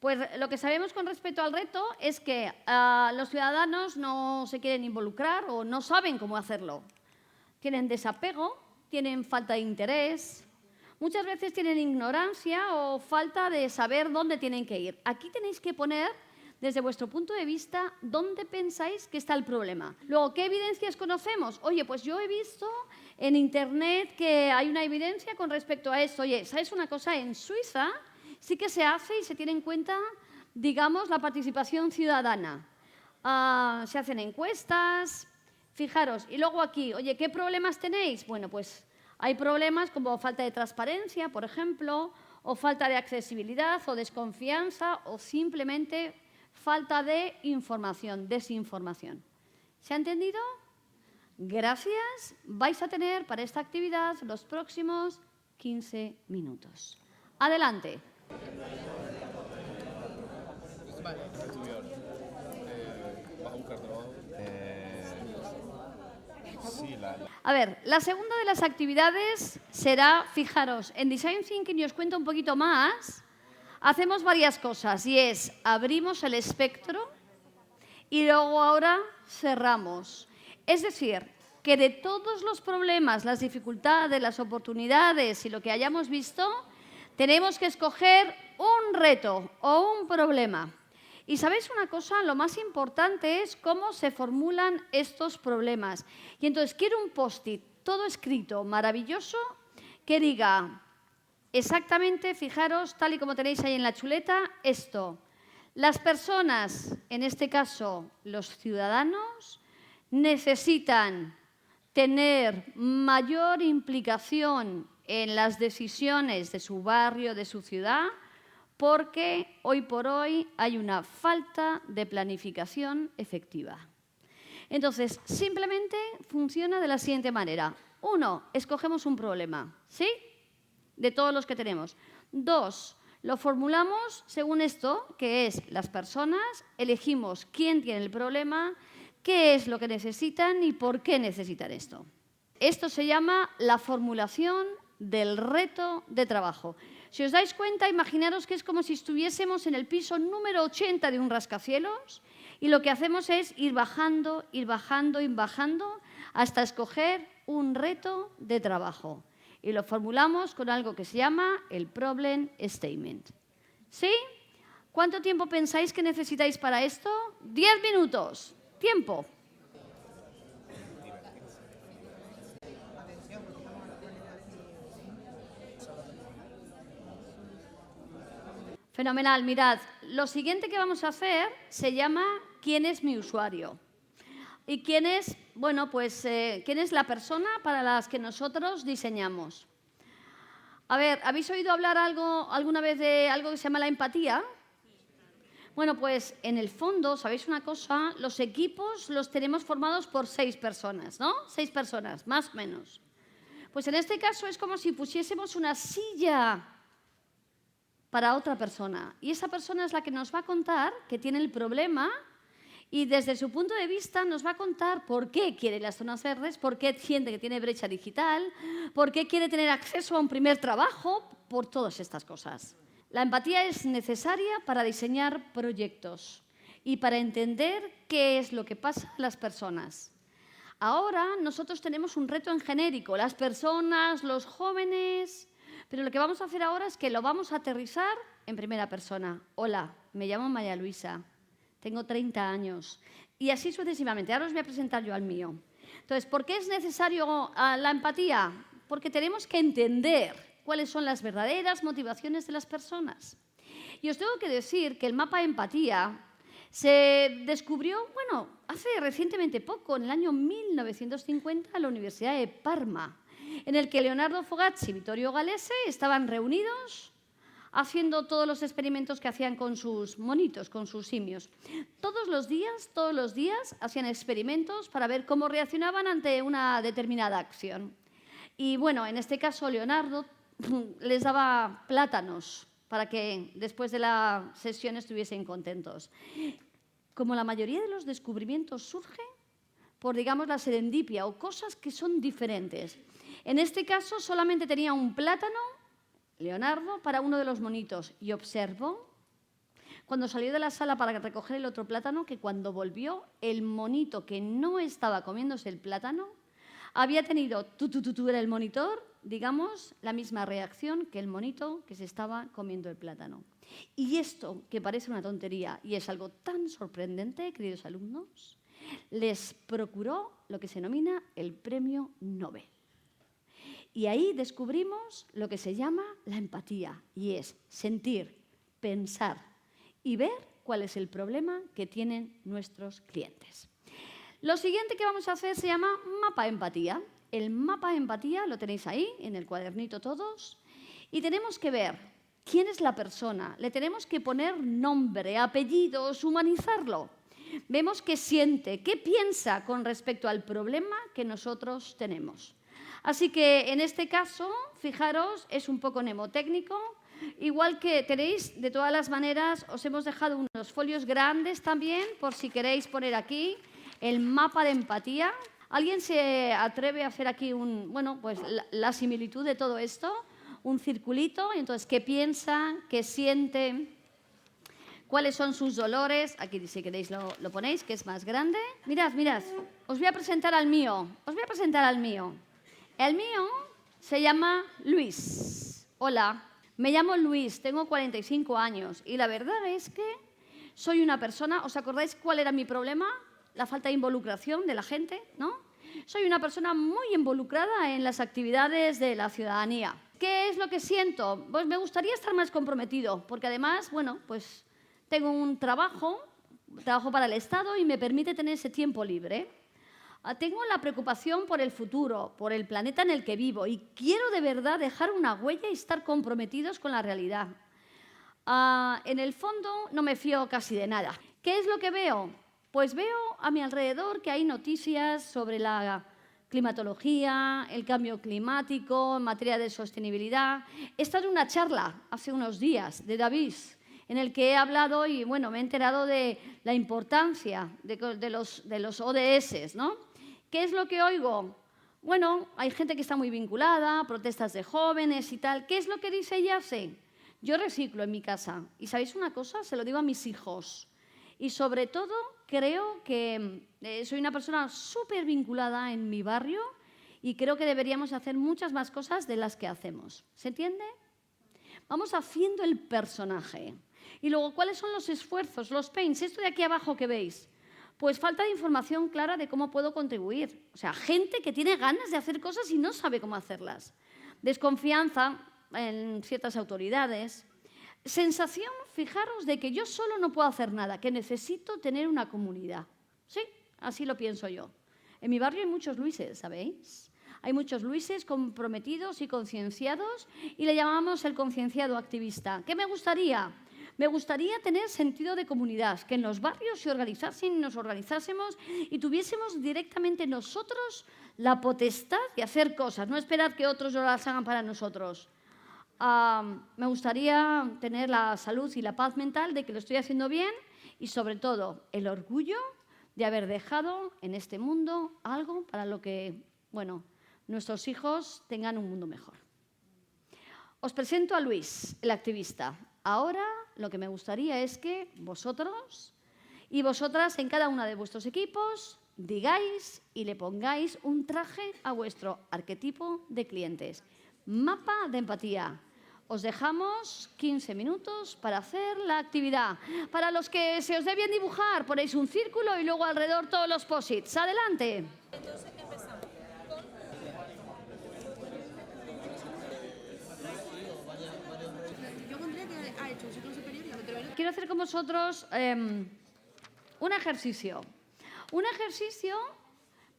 Pues lo que sabemos con respecto al reto es que los ciudadanos no se quieren involucrar o no saben cómo hacerlo. Tienen desapego, tienen falta de interés, muchas veces tienen ignorancia o falta de saber dónde tienen que ir. Aquí tenéis que poner, desde vuestro punto de vista, ¿dónde pensáis que está el problema? Luego, ¿qué evidencias conocemos? Oye, pues yo he visto en Internet que hay una evidencia con respecto a esto. Oye, ¿sabes una cosa? En Suiza sí que se hace y se tiene en cuenta, digamos, la participación ciudadana. Se hacen encuestas, fijaros. Y luego aquí, oye, ¿qué problemas tenéis? Bueno, pues hay problemas como falta de transparencia, por ejemplo, o falta de accesibilidad o desconfianza o simplemente falta de información, desinformación. ¿Se ha entendido? Gracias. Vais a tener para esta actividad los próximos 15 minutos. Adelante. Vale. Estudiar. ¿Vas a buscar trabajo? Sí, A ver, la segunda de las actividades será, fijaros, en Design Thinking, y os cuento un poquito más, hacemos varias cosas, y es, abrimos el espectro y luego ahora cerramos. Es decir, que de todos los problemas, las dificultades, las oportunidades y lo que hayamos visto, tenemos que escoger un reto o un problema. Y ¿sabéis una cosa? Lo más importante es cómo se formulan estos problemas. Y entonces quiero un post-it, todo escrito, maravilloso, que diga exactamente, fijaros, tal y como tenéis ahí en la chuleta, esto. Las personas, en este caso los ciudadanos, necesitan tener mayor implicación en las decisiones de su barrio, de su ciudad, porque hoy por hoy hay una falta de planificación efectiva. Entonces, simplemente funciona de la siguiente manera. 1, escogemos un problema, ¿sí? De todos los que tenemos. 2, lo formulamos según esto, que es las personas, elegimos quién tiene el problema, qué es lo que necesitan y por qué necesitan esto. Esto se llama la formulación del reto de trabajo. Si os dais cuenta, imaginaros que es como si estuviésemos en el piso número 80 de un rascacielos y lo que hacemos es ir bajando, ir bajando, ir bajando hasta escoger un reto de trabajo. Y lo formulamos con algo que se llama el problem statement. ¿Sí? ¿Cuánto tiempo pensáis que necesitáis para esto? 10 minutos. Tiempo. Fenomenal. Mirad, lo siguiente que vamos a hacer se llama ¿quién es mi usuario? ¿Y quién es, bueno, pues, quién es la persona para las que nosotros diseñamos? A ver, ¿habéis oído hablar alguna vez de algo que se llama la empatía? Bueno, pues en el fondo, ¿sabéis una cosa? Los equipos los tenemos formados por 6 personas, ¿no? 6 personas, más o menos. Pues en este caso es como si pusiésemos una silla para otra persona. Y esa persona es la que nos va a contar que tiene el problema y desde su punto de vista nos va a contar por qué quiere las zonas verdes, por qué siente que tiene brecha digital, por qué quiere tener acceso a un primer trabajo, por todas estas cosas. La empatía es necesaria para diseñar proyectos y para entender qué es lo que pasa a las personas. Ahora nosotros tenemos un reto en genérico, las personas, los jóvenes, pero lo que vamos a hacer ahora es que lo vamos a aterrizar en primera persona. Hola, me llamo María Luisa, tengo 30 años y así sucesivamente. Ahora os voy a presentar yo al mío. Entonces, ¿por qué es necesario la empatía? Porque tenemos que entender cuáles son las verdaderas motivaciones de las personas. Y os tengo que decir que el mapa de empatía se descubrió, bueno, hace recientemente poco, en el año 1950, en la Universidad de Parma, en el que Leonardo Fogazzi y Vittorio Galese estaban reunidos haciendo todos los experimentos que hacían con sus monitos, con sus simios. Todos los días hacían experimentos para ver cómo reaccionaban ante una determinada acción. Y bueno, en este caso Leonardo les daba plátanos para que después de la sesión estuviesen contentos. Como la mayoría de los descubrimientos surge por, digamos, la serendipia o cosas que son diferentes. En este caso solamente tenía un plátano, Leonardo, para uno de los monitos y observó, cuando salió de la sala para recoger el otro plátano, que cuando volvió, el monito que no estaba comiéndose el plátano había tenido, era el monitor, digamos, la misma reacción que el monito que se estaba comiendo el plátano. Y esto, que parece una tontería y es algo tan sorprendente, queridos alumnos, les procuró lo que se denomina el premio Nobel. Y ahí descubrimos lo que se llama la empatía, y es sentir, pensar y ver cuál es el problema que tienen nuestros clientes. Lo siguiente que vamos a hacer se llama mapa de empatía. El mapa de empatía lo tenéis ahí, en el cuadernito todos, y tenemos que ver quién es la persona. Le tenemos que poner nombre, apellidos, humanizarlo. Vemos qué siente, qué piensa con respecto al problema que nosotros tenemos. Así que en este caso, fijaros, es un poco mnemotécnico. Igual que tenéis, de todas las maneras, os hemos dejado unos folios grandes también, por si queréis poner aquí el mapa de empatía. ¿Alguien se atreve a hacer aquí pues la similitud de todo esto? Un circulito, y entonces, ¿qué piensa? ¿Qué siente? ¿Cuáles son sus dolores? Aquí, si queréis, lo ponéis, que es más grande. Mirad, os voy a presentar al mío. El mío se llama Luis. Hola, me llamo Luis, tengo 45 años y la verdad es que soy una persona... ¿Os acordáis cuál era mi problema? La falta de involucración de la gente, ¿no? Soy una persona muy involucrada en las actividades de la ciudadanía. ¿Qué es lo que siento? Pues me gustaría estar más comprometido, porque además, bueno, pues tengo un trabajo para el Estado y me permite tener ese tiempo libre. Tengo la preocupación por el futuro, por el planeta en el que vivo y quiero de verdad dejar una huella y estar comprometidos con la realidad. En el fondo no me fío casi de nada. ¿Qué es lo que veo? Pues veo a mi alrededor que hay noticias sobre la climatología, el cambio climático, en materia de sostenibilidad. He estado en una charla hace unos días de Davís, en el que he hablado y bueno, me he enterado de la importancia de los ODS, ¿no? ¿Qué es lo que oigo? Bueno, hay gente que está muy vinculada, protestas de jóvenes y tal. ¿Qué es lo que dice y hace? Yo reciclo en mi casa. ¿Y sabéis una cosa? Se lo digo a mis hijos. Y sobre todo, creo que soy una persona súper vinculada en mi barrio y creo que deberíamos hacer muchas más cosas de las que hacemos. ¿Se entiende? Vamos haciendo el personaje. Y luego, ¿cuáles son los esfuerzos, los pains? Esto de aquí abajo que veis. Pues falta de información clara de cómo puedo contribuir. O sea, gente que tiene ganas de hacer cosas y no sabe cómo hacerlas. Desconfianza en ciertas autoridades. sensación, fijaros, de que yo solo no puedo hacer nada, que necesito tener una comunidad. Sí, así lo pienso yo. En mi barrio hay muchos Luises, ¿sabéis? Hay muchos Luises comprometidos y concienciados y le llamamos el concienciado activista. ¿Qué me gustaría? Me gustaría tener sentido de comunidad, que en los barrios se organizasen y nos organizásemos y tuviésemos directamente nosotros la potestad de hacer cosas, no esperar que otros las hagan para nosotros. Me gustaría tener la salud y la paz mental de que lo estoy haciendo bien y, sobre todo, el orgullo de haber dejado en este mundo algo para lo que, bueno, nuestros hijos tengan un mundo mejor. Os presento a Luis, el activista. Ahora lo que me gustaría es que vosotros y vosotras en cada uno de vuestros equipos digáis y le pongáis un traje a vuestro arquetipo de clientes. Mapa de empatía. Os dejamos 15 minutos para hacer la actividad. Para los que se os dé bien dibujar, ponéis un círculo y luego alrededor todos los posits. ¡Adelante! Entonces empezamos con... Yo pondría que ha hecho un ciclo superior y a veterinario. Quiero hacer con vosotros un ejercicio. Un ejercicio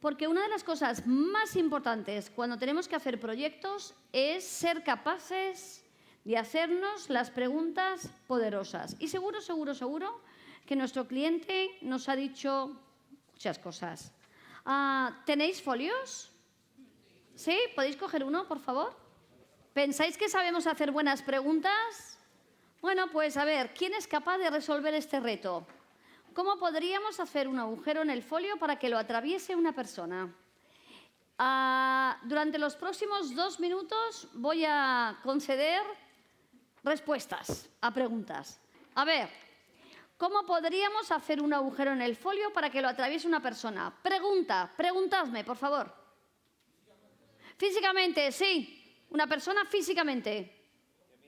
porque una de las cosas más importantes cuando tenemos que hacer proyectos es ser capaces de hacernos las preguntas poderosas. Y seguro que nuestro cliente nos ha dicho muchas cosas. ¿Tenéis folios? ¿Sí? ¿Podéis coger uno, por favor? ¿Pensáis que sabemos hacer buenas preguntas? Bueno, pues a ver, ¿quién es capaz de resolver este reto? ¿Cómo podríamos hacer un agujero en el folio para que lo atraviese una persona? Durante los próximos 2 minutos voy a conceder respuestas a preguntas. A ver, ¿cómo podríamos hacer un agujero en el folio para que lo atraviese una persona? Preguntadme, por favor. Físicamente, sí. Una persona físicamente.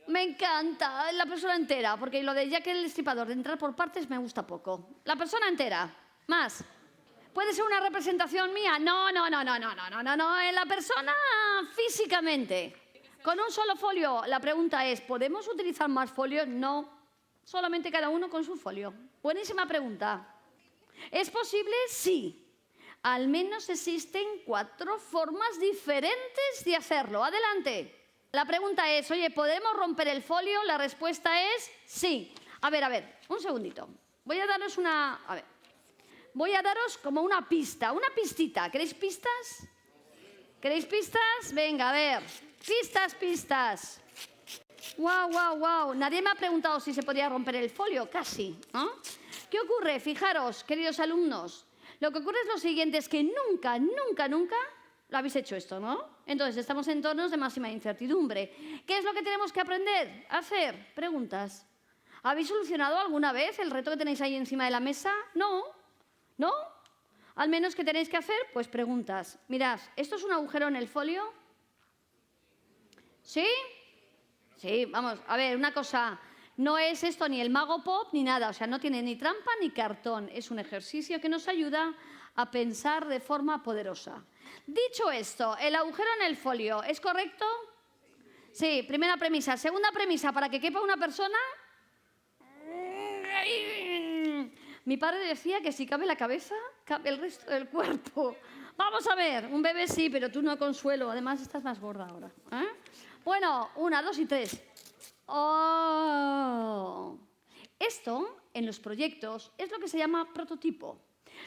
Me encanta la persona entera, porque lo de Jack el Destripador, de entrar por partes, me gusta poco. La persona entera. Más. ¿Puede ser una representación mía? No. La persona físicamente. Con un solo folio. La pregunta es, ¿podemos utilizar más folios? No. Solamente cada uno con su folio. Buenísima pregunta. ¿Es posible? Sí. Al menos existen 4 formas diferentes de hacerlo. Adelante. La pregunta es, oye, ¿podemos romper el folio? La respuesta es sí. A ver, un segundito. Voy a daros como una pista, una pistita. ¿Queréis pistas? ¿Queréis pistas? Venga, a ver. Pistas. Wow. Nadie me ha preguntado si se podía romper el folio. Casi, ¿no? ¿Qué ocurre? Fijaros, queridos alumnos. Lo que ocurre es lo siguiente, es que nunca lo habéis hecho esto, ¿no? Entonces, estamos en entornos de máxima incertidumbre. ¿Qué es lo que tenemos que aprender? A hacer preguntas. ¿Habéis solucionado alguna vez el reto que tenéis ahí encima de la mesa? No. Al menos, ¿qué tenéis que hacer? Pues preguntas. Mirad, ¿esto es un agujero en el folio? ¿Sí? Sí, vamos, a ver, una cosa. No es esto ni el Mago Pop ni nada. O sea, no tiene ni trampa ni cartón. Es un ejercicio que nos ayuda a pensar de forma poderosa. Dicho esto, el agujero en el folio, ¿es correcto? Sí, primera premisa. Segunda premisa, para que quepa una persona. Mi padre decía que si cabe la cabeza, cabe el resto del cuerpo. Vamos a ver, un bebé sí, pero tú no, Consuelo. Además, estás más gorda ahora. Bueno, 1, 2 y 3. ¡Oh! Esto, en los proyectos, es lo que se llama prototipo.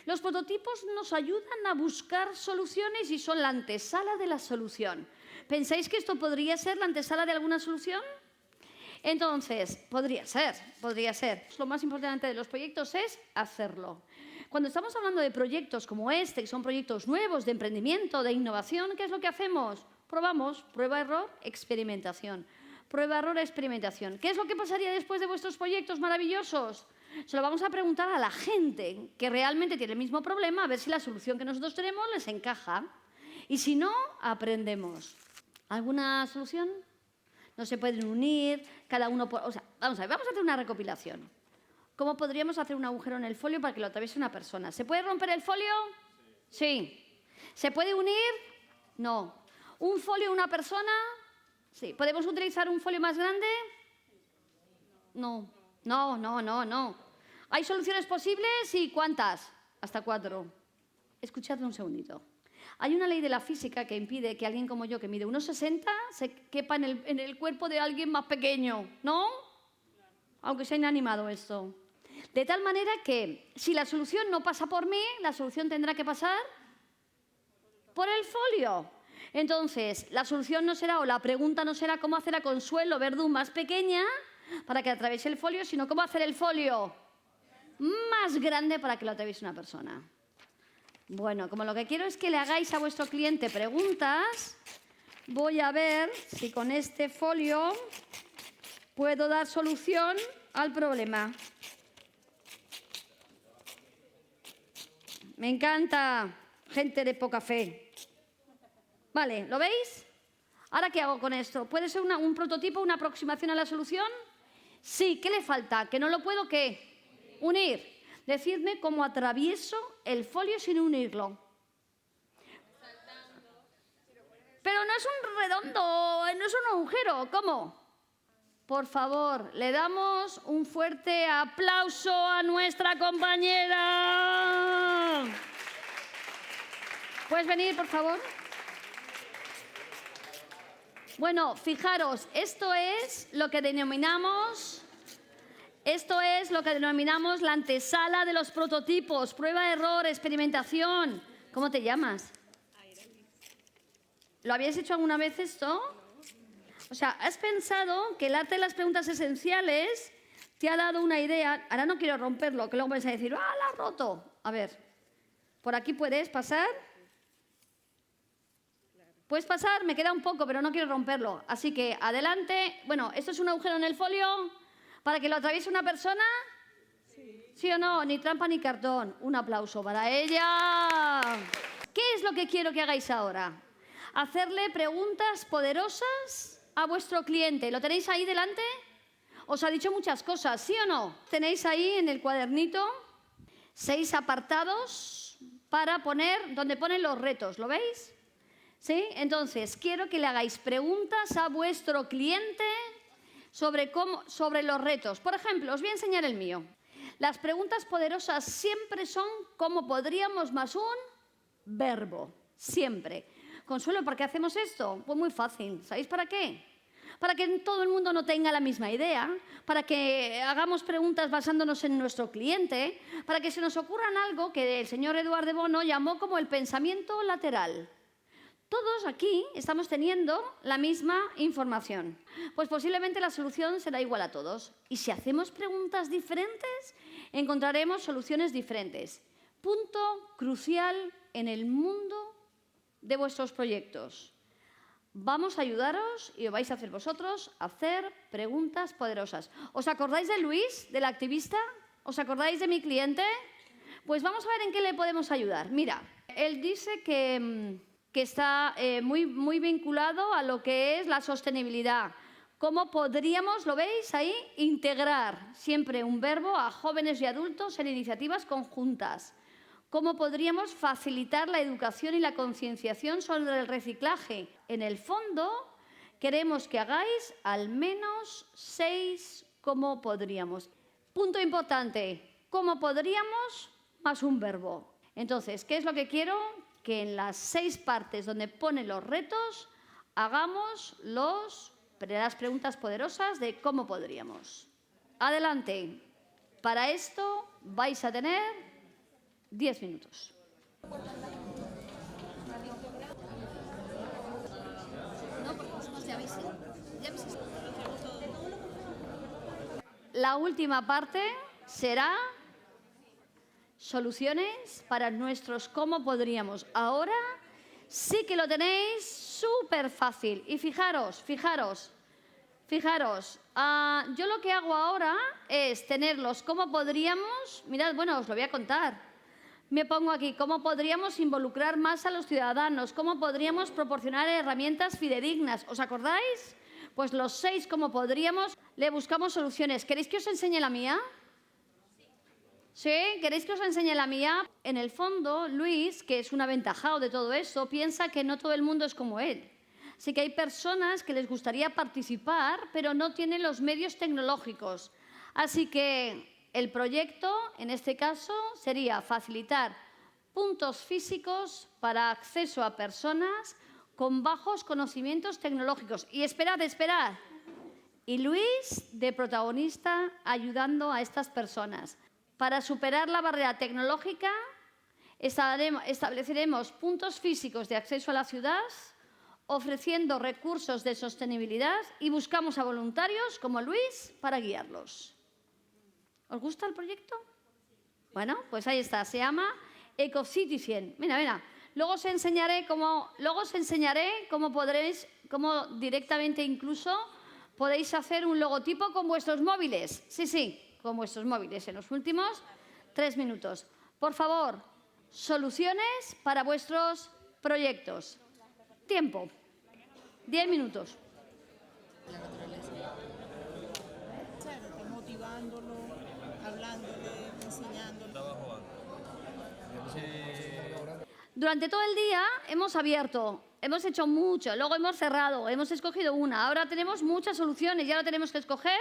Los prototipos nos ayudan a buscar soluciones y son la antesala de la solución. ¿Pensáis que esto podría ser la antesala de alguna solución? Entonces, podría ser. Lo más importante de los proyectos es hacerlo. Cuando estamos hablando de proyectos como este, que son proyectos nuevos de emprendimiento, de innovación, ¿qué es lo que hacemos? Probamos, prueba, error, experimentación. Prueba, error, experimentación. ¿Qué es lo que pasaría después de vuestros proyectos maravillosos? Se lo vamos a preguntar a la gente que realmente tiene el mismo problema, a ver si la solución que nosotros tenemos les encaja. Y si no, aprendemos. ¿Alguna solución? No se pueden unir, cada uno... O sea, vamos a hacer una recopilación. ¿Cómo podríamos hacer un agujero en el folio para que lo atraviese una persona? ¿Se puede romper el folio? Sí. ¿Se puede unir? No. ¿Un folio una persona? Sí. ¿Podemos utilizar un folio más grande? No. ¿Hay soluciones posibles y cuántas? Hasta 4. Escuchadme un segundito. Hay una ley de la física que impide que alguien como yo, que mide 1,60, se quepa en el cuerpo de alguien más pequeño, ¿no? Aunque sea inanimado esto. De tal manera que si la solución no pasa por mí, la solución tendrá que pasar por el folio. Entonces, la solución no será, o la pregunta no será cómo hacer a Consuelo Verdú más pequeña para que atraviese el folio, sino cómo hacer el folio más grande para que lo atraviese una persona. Bueno, como lo que quiero es que le hagáis a vuestro cliente preguntas, voy a ver si con este folio puedo dar solución al problema. Me encanta, gente de poca fe. Vale, ¿lo veis? ¿Ahora qué hago con esto? ¿Puede ser un prototipo, una aproximación a la solución? Sí, ¿qué le falta? ¿Que no lo puedo qué? Unir. Decidme cómo atravieso el folio sin unirlo. Pero no es un redondo, no es un agujero. ¿Cómo? Por favor, le damos un fuerte aplauso a nuestra compañera. ¿Puedes venir, por favor? Bueno, fijaros, esto es lo que denominamos la antesala de los prototipos, prueba, error, experimentación. ¿Cómo te llamas? ¿Lo habías hecho alguna vez esto? O sea, ¿has pensado que el arte de las preguntas esenciales te ha dado una idea? Ahora no quiero romperlo, que luego vais a decir, ¡ah, la has roto! A ver, ¿por aquí puedes pasar? ¿Puedes pasar? Me queda un poco, pero no quiero romperlo. Así que, adelante. Bueno, ¿esto es un agujero en el folio para que lo atraviese una persona? ¿Sí o no? Ni trampa ni cartón. Un aplauso para ella. ¿Qué es lo que quiero que hagáis ahora? Hacerle preguntas poderosas a vuestro cliente. ¿Lo tenéis ahí delante? Os ha dicho muchas cosas, ¿sí o no? Tenéis ahí en el cuadernito 6 apartados para poner, donde ponen los retos, ¿lo veis? ¿Sí? Entonces, quiero que le hagáis preguntas a vuestro cliente sobre los retos. Por ejemplo, os voy a enseñar el mío. Las preguntas poderosas siempre son ¿cómo podríamos más un verbo? Siempre. Consuelo, ¿por qué hacemos esto? Pues muy fácil. ¿Sabéis para qué? Para que todo el mundo no tenga la misma idea, para que hagamos preguntas basándonos en nuestro cliente, para que se nos ocurran algo que el señor Eduard de Bono llamó como el pensamiento lateral. Todos aquí estamos teniendo la misma información. Pues posiblemente la solución será igual a todos. Y si hacemos preguntas diferentes, encontraremos soluciones diferentes. Punto crucial en el mundo de vuestros proyectos. Vamos a ayudaros y os vais a hacer vosotros a hacer preguntas poderosas. ¿Os acordáis de Luis, del activista? ¿Os acordáis de mi cliente? Pues vamos a ver en qué le podemos ayudar. Mira, él dice que está muy vinculado a lo que es la sostenibilidad. ¿Cómo podríamos, lo veis ahí, integrar siempre un verbo a jóvenes y adultos en iniciativas conjuntas? ¿Cómo podríamos facilitar la educación y la concienciación sobre el reciclaje? En el fondo, queremos que hagáis al menos 6 cómo podríamos. Punto importante, ¿cómo podríamos más un verbo? Entonces, ¿qué es lo que quiero? Que en las 6 partes donde pone los retos, hagamos las preguntas poderosas de cómo podríamos. Adelante. Para esto vais a tener 10 minutos. No, porque vosotros ya habéis La última parte será soluciones para nuestros cómo podríamos. Ahora sí que lo tenéis súper fácil. Y fijaros, yo lo que hago ahora es tenerlos cómo podríamos. Mirad, bueno, os lo voy a contar. Me pongo aquí, ¿cómo podríamos involucrar más a los ciudadanos? ¿Cómo podríamos proporcionar herramientas fidedignas? ¿Os acordáis? Pues los 6 cómo podríamos, le buscamos soluciones. ¿Queréis que os enseñe la mía? ¿Sí? ¿Queréis que os enseñe la mía? En el fondo, Luis, que es un aventajado de todo esto, piensa que no todo el mundo es como él. Así que hay personas que les gustaría participar, pero no tienen los medios tecnológicos. Así que el proyecto, en este caso, sería facilitar puntos físicos para acceso a personas con bajos conocimientos tecnológicos. Y esperad, y Luis de protagonista ayudando a estas personas. Para superar la barrera tecnológica, estableceremos puntos físicos de acceso a la ciudad, ofreciendo recursos de sostenibilidad y buscamos a voluntarios como Luis para guiarlos. ¿Os gusta el proyecto? Bueno, pues ahí está, se llama EcoCitizen. Mira. Luego os enseñaré cómo directamente incluso podéis hacer un logotipo con vuestros móviles. Sí, con vuestros móviles en los últimos 3 minutos. Por favor, soluciones para vuestros proyectos. Tiempo. 10 minutos. Claro, que motivándolo, hablándole, enseñándole. Durante todo el día hemos abierto, hemos hecho mucho, luego hemos cerrado, hemos escogido una. Ahora tenemos muchas soluciones y ahora tenemos que escoger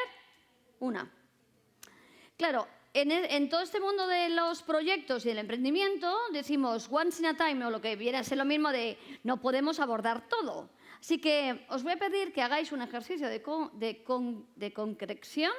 una. Claro, en todo este mundo de los proyectos y del emprendimiento decimos once in a time, o lo que viene a ser lo mismo de no podemos abordar todo. Así que os voy a pedir que hagáis un ejercicio de concreción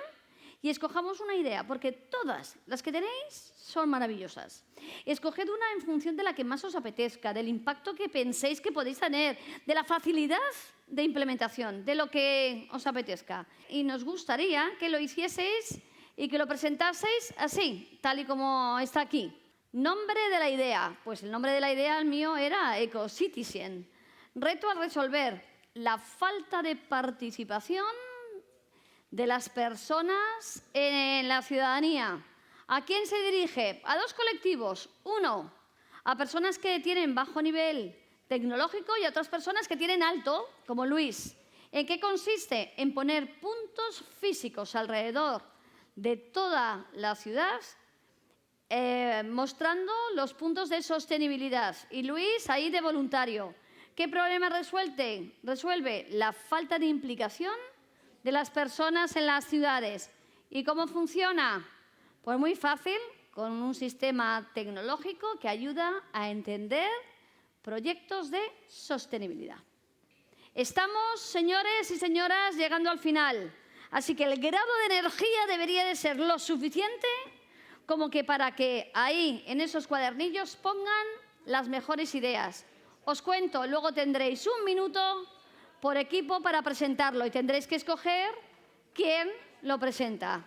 y escojamos una idea, porque todas las que tenéis son maravillosas. Escoged una en función de la que más os apetezca, del impacto que penséis que podéis tener, de la facilidad de implementación, de lo que os apetezca. Y nos gustaría que lo hicieseis y que lo presentaseis así, tal y como está aquí. Nombre de la idea. Pues el nombre de la idea, el mío, era EcoCitizen. Reto a resolver la falta de participación de las personas en la ciudadanía. ¿A quién se dirige? A 2 colectivos. Uno, a personas que tienen bajo nivel tecnológico y a otras personas que tienen alto, como Luis. ¿En qué consiste? En poner puntos físicos alrededor de toda la ciudad, mostrando los puntos de sostenibilidad. Y Luis ahí de voluntario. ¿Qué problema resuelve? La falta de implicación de las personas en las ciudades. ¿Y cómo funciona? Pues muy fácil, con un sistema tecnológico que ayuda a entender proyectos de sostenibilidad. Estamos, señores y señoras, llegando al final. Así que el grado de energía debería de ser lo suficiente como que para que ahí, en esos cuadernillos, pongan las mejores ideas. Os cuento, luego tendréis 1 minuto por equipo para presentarlo y tendréis que escoger quién lo presenta.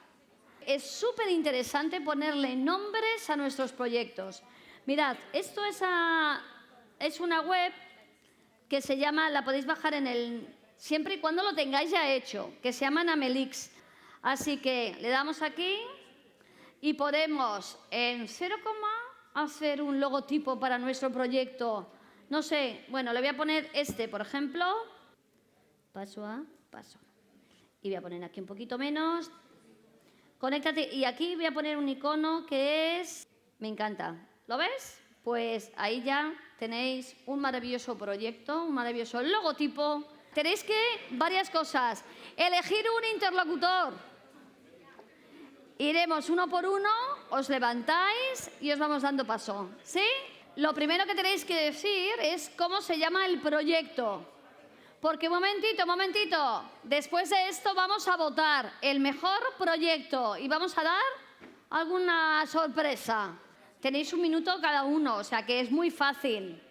Es súper interesante ponerle nombres a nuestros proyectos. Mirad, esto es una web que se llama, la podéis bajar siempre y cuando lo tengáis ya hecho, que se llama Namelix. Así que le damos aquí y podemos en 0, hacer un logotipo para nuestro proyecto. No sé, bueno, le voy a poner por ejemplo, paso a paso. Y voy a poner aquí un poquito menos. Conéctate, y aquí voy a poner un icono que es... Me encanta. ¿Lo ves? Pues ahí ya tenéis un maravilloso proyecto, un maravilloso logotipo. Tenéis varias cosas. Elegir un interlocutor. Iremos uno por uno, os levantáis y os vamos dando paso. ¿Sí? Lo primero que tenéis que decir es cómo se llama el proyecto. Porque, momentito, después de esto vamos a votar el mejor proyecto y vamos a dar alguna sorpresa. Tenéis 1 minuto cada uno, o sea que es muy fácil.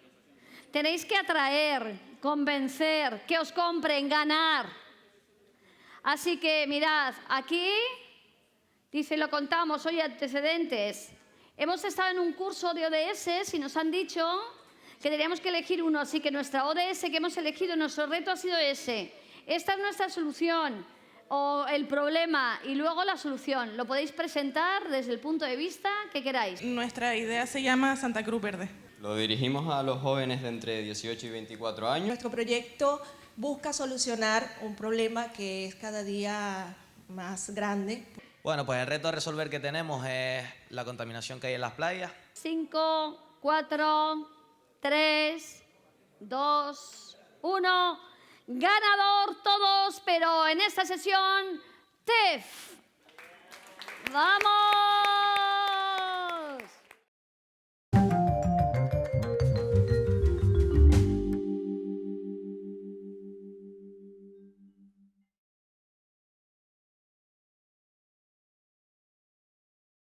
Tenéis que atraer, convencer, que os compren, ganar. Así que, mirad, aquí dice, lo contamos, hoy antecedentes. Hemos estado en un curso de ODS y nos han dicho que teníamos que elegir uno, así que nuestra ODS que hemos elegido, nuestro reto ha sido ese. Esta es nuestra solución o el problema y luego la solución. Lo podéis presentar desde el punto de vista que queráis. Nuestra idea se llama Santa Cruz Verde. Lo dirigimos a los jóvenes de entre 18 y 24 años. Nuestro proyecto busca solucionar un problema que es cada día más grande. Bueno, pues el reto a resolver que tenemos es la contaminación que hay en las playas. 5, 4, 3, 2, 1. Ganador todos, pero en esta sesión, TEF. ¡Vamos!